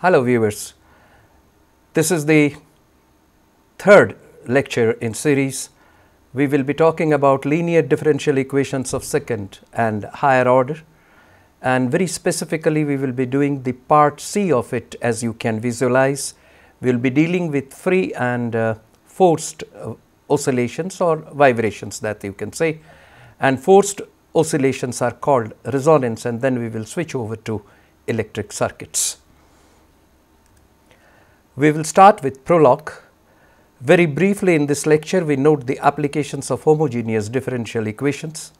Hello viewers, this is the third lecture in series. We will be talking about linear differential equations of second and higher order, and very specifically we will be doing the part C of it. As you can visualize, we will be dealing with free and forced oscillations or vibrations, that you can say, and forced oscillations are called resonance, and then we will switch over to electric circuits. We will start with prologue. Very briefly in this lecture, we note the applications of homogeneous differential equations.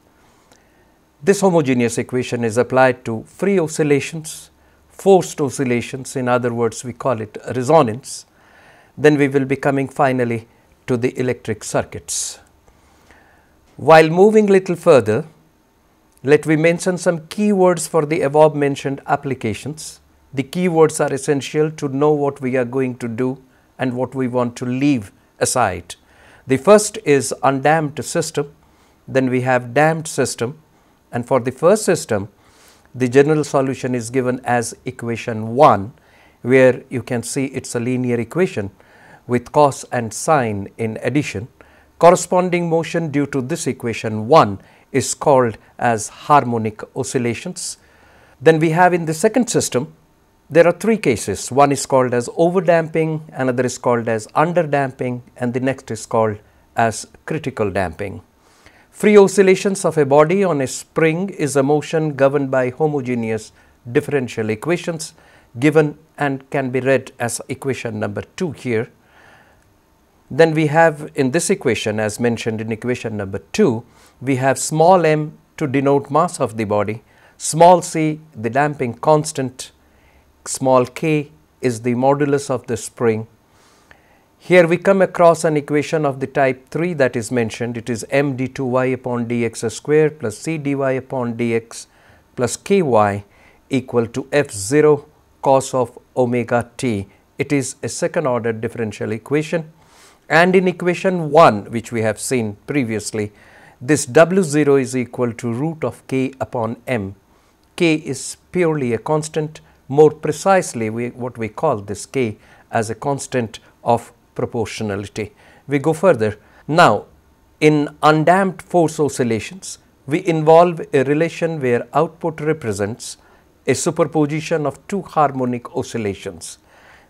This homogeneous equation is applied to free oscillations, forced oscillations, in other words we call it resonance. Then we will be coming finally to the electric circuits. While moving little further, let me mention some keywords for the above mentioned applications. The keywords are essential to know what we are going to do and what we want to leave aside. The first is undamped system, then we have damped system, and for the first system the general solution is given as equation 1, where you can see it is a linear equation with cos and sine in addition. Corresponding motion due to this equation 1 is called as harmonic oscillations. Then we have in the second system, there are three cases. One is called as overdamping, another is called as underdamping, and the next is called as critical damping. Free oscillations of a body on a spring is a motion governed by homogeneous differential equations given and can be read as equation number 2 here. Then we have in this equation, as mentioned in equation number 2, we have small m to denote mass of the body, small c the damping constant, small k is the modulus of the spring. Here we come across an equation of the type 3 that is mentioned. It is m d2y upon dx square plus c dy upon dx plus ky equal to f0 cos of omega t. It is a second order differential equation, and in equation 1, which we have seen previously, this w0 is equal to root of k upon m. K is purely a constant. More precisely, what we call this k as a constant of proportionality. We go further. Now, in undamped force oscillations, we involve a relation where output represents a superposition of two harmonic oscillations.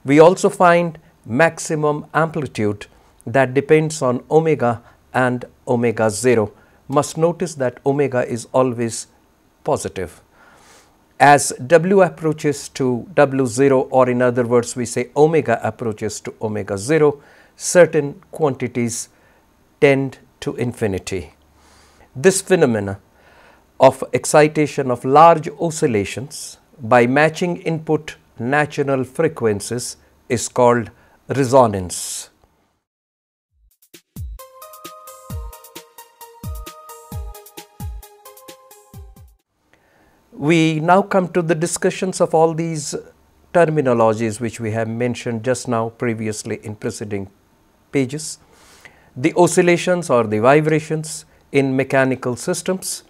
We also find maximum amplitude that depends on omega and omega 0. Must notice that omega is always positive. As w approaches to w0, or in other words we say omega approaches to omega 0, certain quantities tend to infinity. This phenomena of excitation of large oscillations by matching input natural frequencies is called resonance. We now come to the discussions of all these terminologies which we have mentioned just now previously in preceding pages. The oscillations or the vibrations in mechanical systems.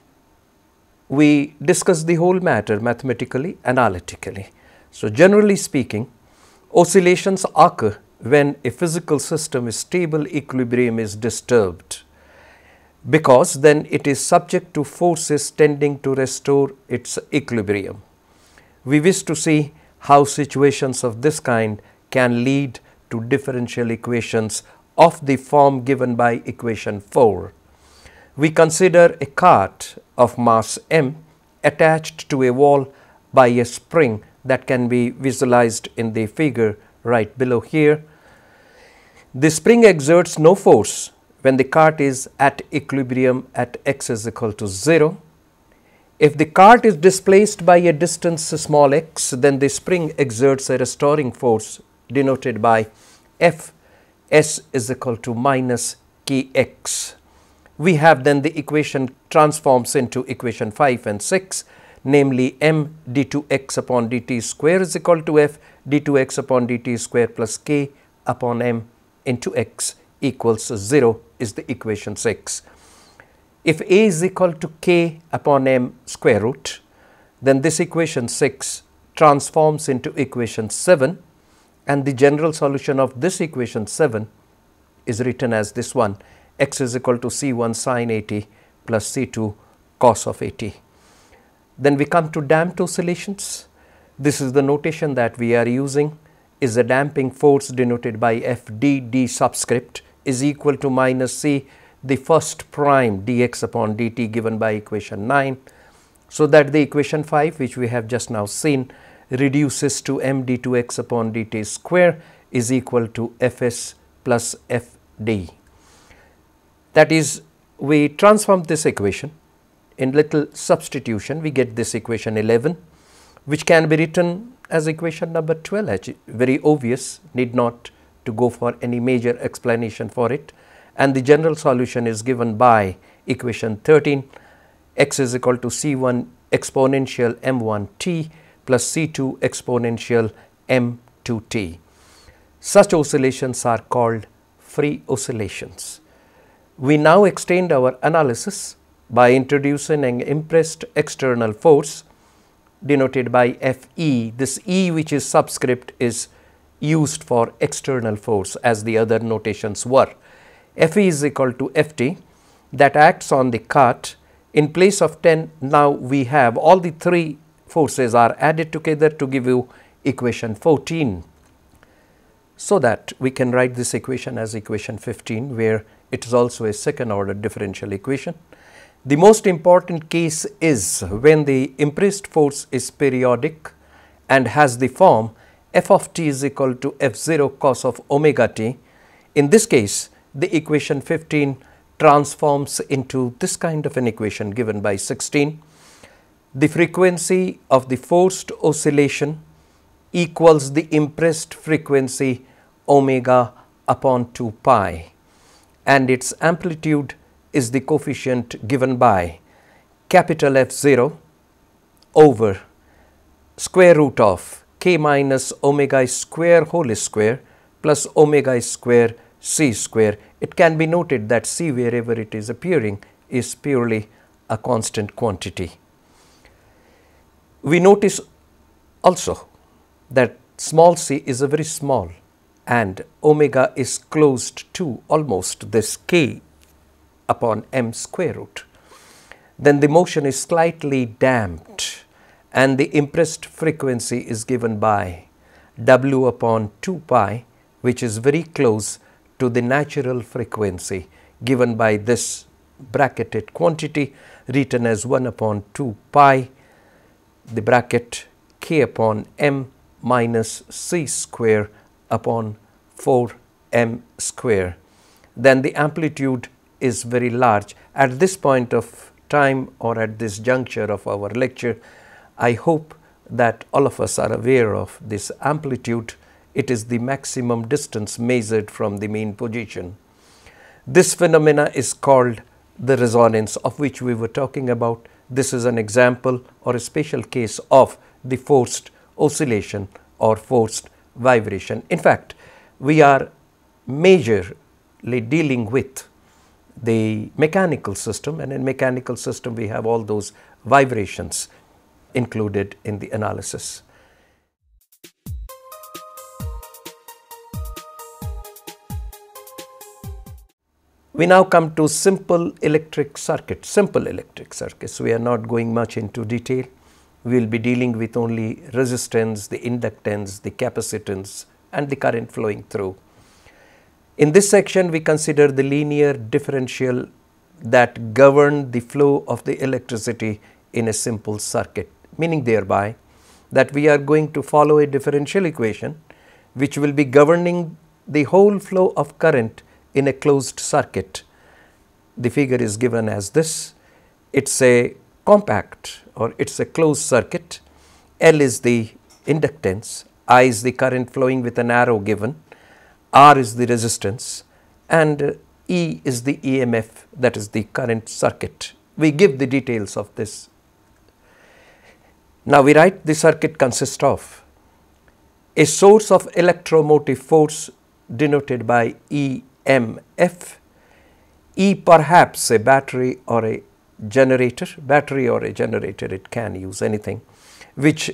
We discuss the whole matter mathematically, analytically. So, generally speaking, oscillations occur when a physical system's stable equilibrium is disturbed, because then it is subject to forces tending to restore its equilibrium. We wish to see how situations of this kind can lead to differential equations of the form given by equation 4. We consider a cart of mass m attached to a wall by a spring that can be visualized in the figure right below here. The spring exerts no force when the cart is at equilibrium at x is equal to 0. If the cart is displaced by a distance small x, then the spring exerts a restoring force denoted by F s is equal to minus kx. We have then the equation transforms into equation 5 and 6, namely m d2x upon dt square is equal to F d2x upon dt square plus k upon m into x equals 0 is the equation 6. If a is equal to k upon m square root, then this equation 6 transforms into equation 7, and the general solution of this equation 7 is written as this one: x is equal to c1 sin 80 plus c2 cos of 80. Then we come to damped oscillations. This is the notation that we are using, is a damping force denoted by Fd d subscript is equal to minus c the first prime dx upon dt given by equation 9, so that the equation 5, which we have just now seen, reduces to m d2x upon dt square is equal to fs plus fd. That is, we transform this equation in little substitution, we get this equation 11, which can be written as equation number 12. Very obvious, need not to go for any major explanation for it, and the general solution is given by equation 13: x is equal to c1 exponential m1 t plus c2 exponential m2 t. Such oscillations are called free oscillations. We now extend our analysis by introducing an impressed external force denoted by Fe. This E, which is subscript, is used for external force as the other notations were. Fe is equal to Ft, that acts on the cart. In place of 10, now we have all the three forces are added together to give you equation 14, so that we can write this equation as equation 15, where it is also a second order differential equation. The most important case is when the impressed force is periodic and has the form f of t is equal to f0 cos of omega t. In this case, the equation 15 transforms into this kind of an equation given by 16. The frequency of the forced oscillation equals the impressed frequency omega upon 2 pi, and its amplitude is the coefficient given by capital F0 over square root of k minus omega square whole square plus omega square c square. It can be noted that c, wherever it is appearing, is purely a constant quantity. We notice also that small c is a very small, and omega is closed to almost this k upon m square root. Then the motion is slightly damped, and the impressed frequency is given by w upon 2 pi, which is very close to the natural frequency given by this bracketed quantity written as 1 upon 2 pi, the bracket k upon m minus c square upon 4m square. Then the amplitude is very large. At this point of time, or at this juncture of our lecture, I hope that all of us are aware of this amplitude. It is the maximum distance measured from the mean position. This phenomena is called the resonance, of which we were talking about. This is an example or a special case of the forced oscillation or forced vibration. In fact, we are majorly dealing with the mechanical system, and in mechanical system we have all those vibrations included in the analysis. We now come to simple electric circuits. We are not going much into detail. We will be dealing with only resistance, the inductance, the capacitance, and the current flowing through. In this section, we consider the linear differential that govern the flow of the electricity in a simple circuit, meaning thereby that we are going to follow a differential equation which will be governing the whole flow of current in a closed circuit. The figure is given as this. It's a compact, or it's a closed circuit. L is the inductance, I is the current flowing with an arrow given, R is the resistance, and E is the EMF, that is the current circuit. We give the details of this. Now we write the circuit consists of a source of electromotive force denoted by EMF, E perhaps a battery or a generator, it can use anything, which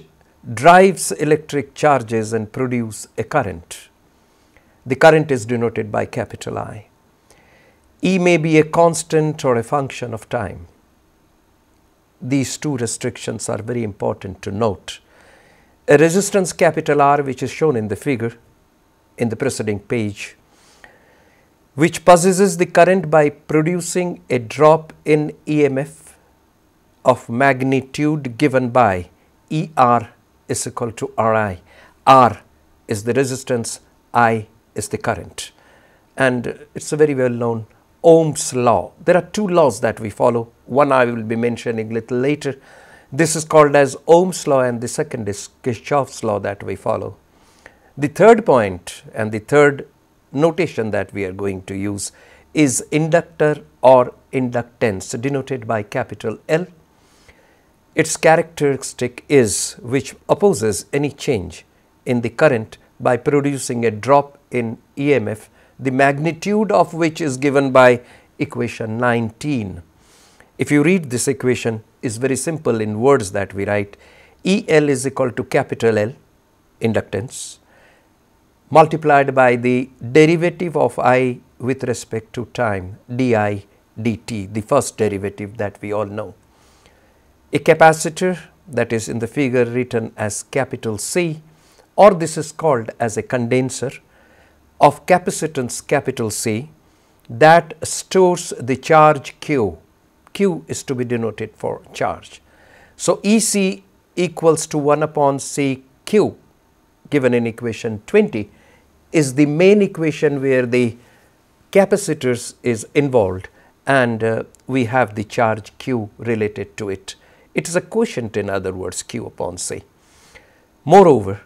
drives electric charges and produce a current. The current is denoted by capital I. E may be a constant or a function of time. These two restrictions are very important to note. A resistance capital R, which is shown in the figure in the preceding page, which possesses the current by producing a drop in EMF of magnitude given by ER is equal to RI. R is the resistance, I is the current. And it's a very well known Ohm's law. There are two laws that we follow. One I will be mentioning a little later. This is called as Ohm's law, and the second is Kirchhoff's law that we follow. The third point and the third notation that we are going to use is inductor or inductance, denoted by capital L. Its characteristic is which opposes any change in the current by producing a drop in EMF, the magnitude of which is given by equation 19. If you read this equation, is very simple in words that we write. EL is equal to capital L, inductance, multiplied by the derivative of I with respect to time, di dt, the first derivative that we all know. A capacitor, that is in the figure written as capital C, or this is called as a condenser of capacitance capital C, that stores the charge Q. Q is to be denoted for charge. So EC equals to 1 upon CQ, given in equation 20, is the main equation where the capacitors is involved, and we have the charge Q related to it. It is a quotient, in other words, Q upon C. Moreover,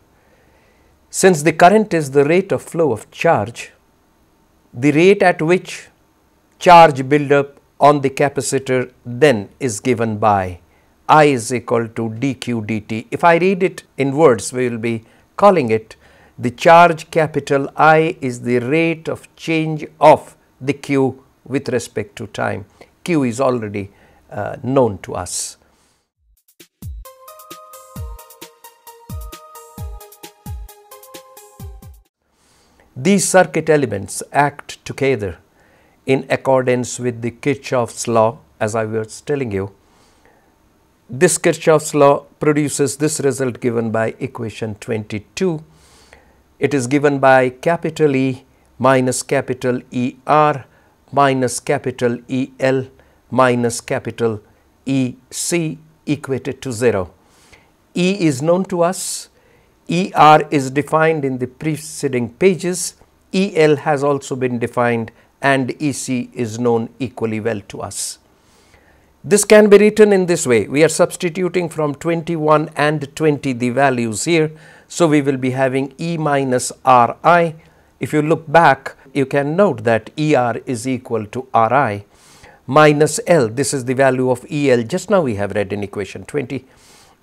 since the current is the rate of flow of charge, the rate at which charge build up on the capacitor then is given by I is equal to dq dt. If I read it in words, we will be calling it the charge capital I is the rate of change of the Q with respect to time. Q is already known to us. These circuit elements act together in accordance with the Kirchhoff's law, as I was telling you. This Kirchhoff's law produces this result given by equation 22. It is given by capital E minus capital ER minus capital EL minus capital EC equated to 0. E is known to us. ER is defined in the preceding pages. EL has also been defined, and EC is known equally well to us. This can be written in this way. We are substituting from 21 and 20 the values here. So we will be having E minus RI. If you look back, you can note that ER is equal to RI minus L. This is the value of EL. Just now we have read in equation 20.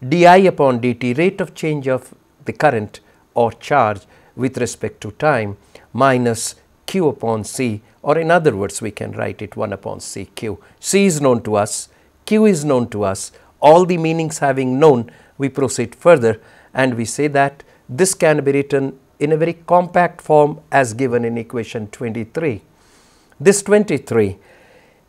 di upon dt, rate of change of the current or charge with respect to time, minus Q upon C, or in other words we can write it 1 upon CQ. C is known to us, Q is known to us. All the meanings having known, we proceed further and we say that this can be written in a very compact form as given in equation 23. This 23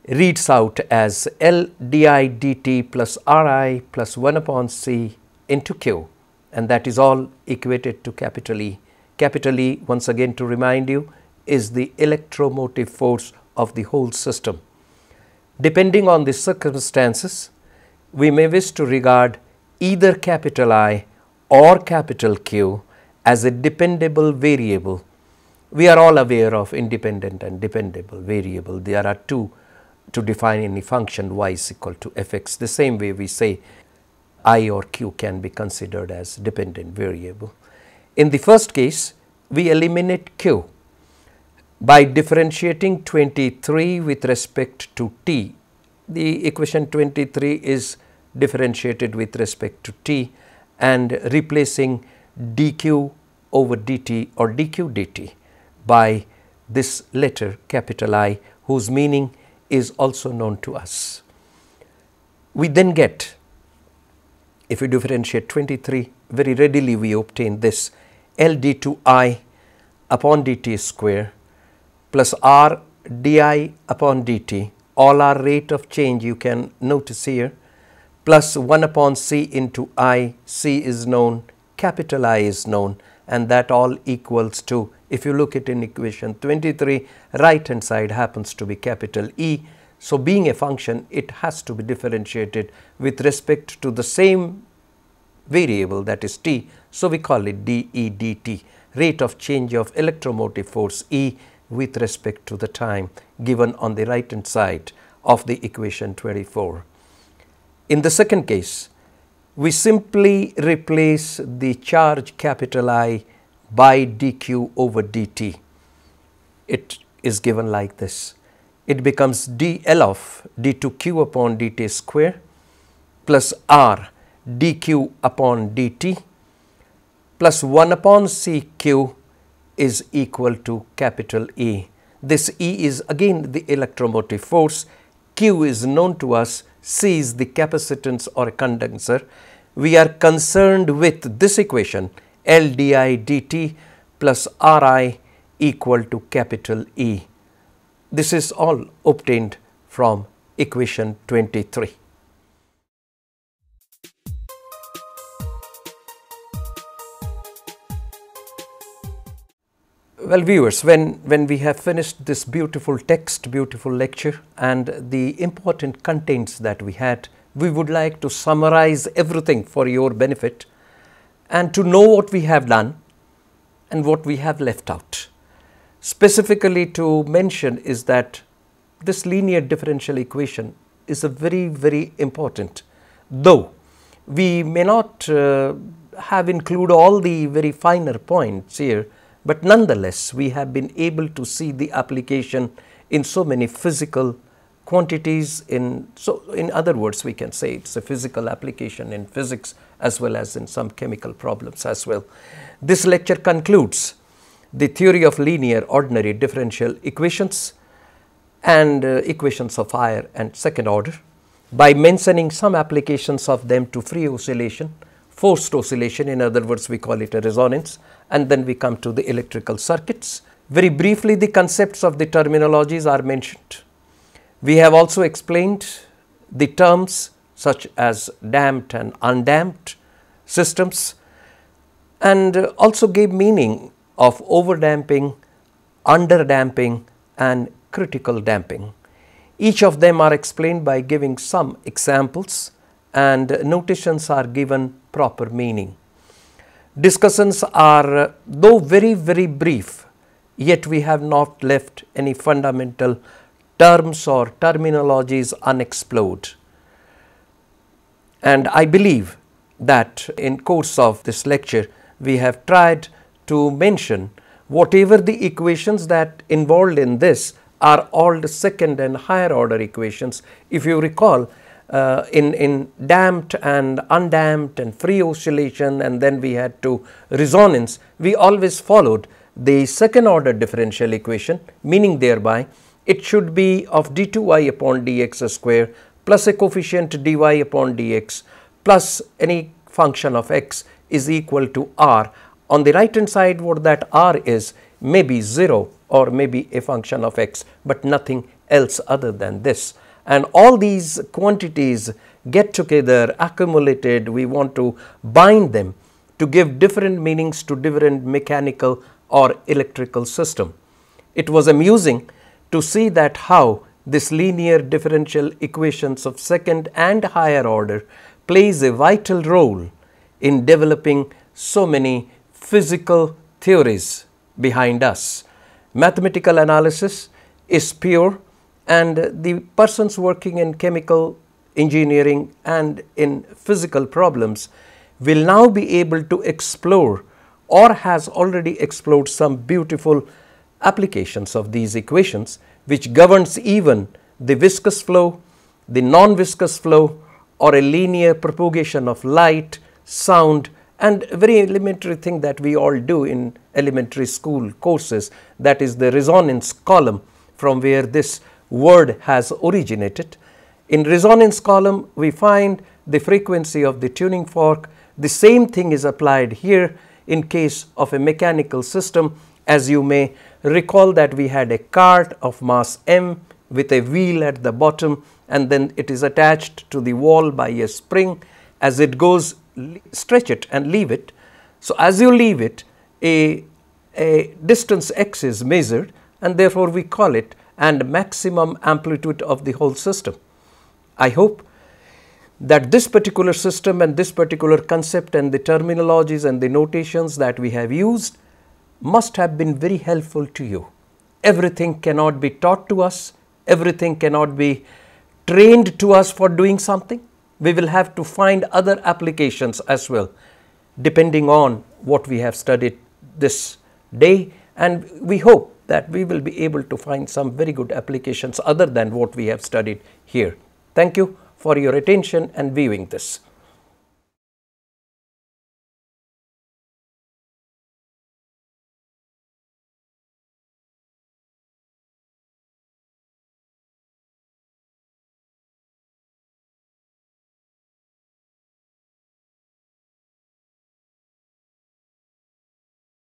reads out as L di dt plus Ri plus 1 upon C into Q, and that is all equated to capital E. Capital E, once again to remind you, is the electromotive force of the whole system. Depending on the circumstances, we may wish to regard either capital I or capital Q as a dependable variable. We are all aware of independent and dependable variable. There are two to define any function y is equal to fx. The same way we say I or Q can be considered as dependent variable. In the first case, we eliminate Q by differentiating 23 with respect to t. The equation 23 is differentiated with respect to t and replacing dq over dt or dq dt by this letter capital I, whose meaning is also known to us. We then get if we differentiate 23, very readily we obtain this L d2I upon dt square plus R di upon dt, all our rate of change you can notice here, plus 1 upon C into I, C is known, capital I is known, and that all equals to, if you look at in equation 23, right hand side happens to be capital E. So being a function, it has to be differentiated with respect to the same variable, that is t. So we call it dE dt, rate of change of electromotive force E with respect to the time given on the right hand side of the equation 24. In the second case, we simply replace the charge capital I by dq over dt. It is given like this. It becomes dl of d2q upon dt square plus r dq upon dt plus 1 upon cq is equal to capital E. This E is again the electromotive force, Q is known to us, C is the capacitance or condenser. We are concerned with this equation L di dt plus Ri equal to capital E. This is all obtained from equation 23. Well, viewers, when we have finished this beautiful text, beautiful lecture and the important contents that we had, we would like to summarize everything for your benefit and to know what we have done and what we have left out. Specifically to mention is that this linear differential equation is a very, very important, though we may not have include all the very finer points here, but nonetheless we have been able to see the application in so many physical quantities. In other words, we can say it's a physical application in physics as well as in some chemical problems as well. This lecture concludes the theory of linear ordinary differential equations and equations of higher and second order by mentioning some applications of them to free oscillation, forced oscillation, in other words we call it a resonance, and then we come to the electrical circuits. Very briefly, the concepts of the terminologies are mentioned. We have also explained the terms such as damped and undamped systems and also gave meaning of overdamping, underdamping and critical damping. Each of them are explained by giving some examples and notations are given proper meaning. Discussions are though very, very brief, yet we have not left any fundamental terms or terminologies unexplored. And I believe that in course of this lecture, we have tried to mention whatever the equations that involved in this are all the second and higher order equations. If you recall, in damped and undamped and free oscillation, and then we had to resonance, we always followed the second order differential equation, meaning thereby it should be of d2y upon dx square plus a coefficient dy upon dx plus any function of x is equal to r. On the right hand side, what that r is may be 0 or maybe a function of x, but nothing else other than this. And all these quantities get together, accumulated, we want to bind them to give different meanings to different mechanical or electrical system. It was amusing to see that how this linear differential equations of second and higher order plays a vital role in developing so many physical theories behind us. Mathematical analysis is pure, and the persons working in chemical engineering and in physical problems will now be able to explore or has already explored some beautiful applications of these equations, which governs even the viscous flow, the non-viscous flow, or a linear propagation of light, sound, and a very elementary thing that we all do in elementary school courses, that is the resonance column, from where this word has originated. In resonance column, we find the frequency of the tuning fork. The same thing is applied here in case of a mechanical system. As you may recall that we had a cart of mass m with a wheel at the bottom, and then it is attached to the wall by a spring. As it goes, stretch it and leave it. So as you leave it, a distance x is measured, and therefore we call it and maximum amplitude of the whole system. I hope that this particular system and this particular concept and the terminologies and the notations that we have used must have been very helpful to you. Everything cannot be taught to us, everything cannot be trained to us for doing something. We will have to find other applications as well, depending on what we have studied this day, and we hope that we will be able to find some very good applications other than what we have studied here. Thank you for your attention and viewing this.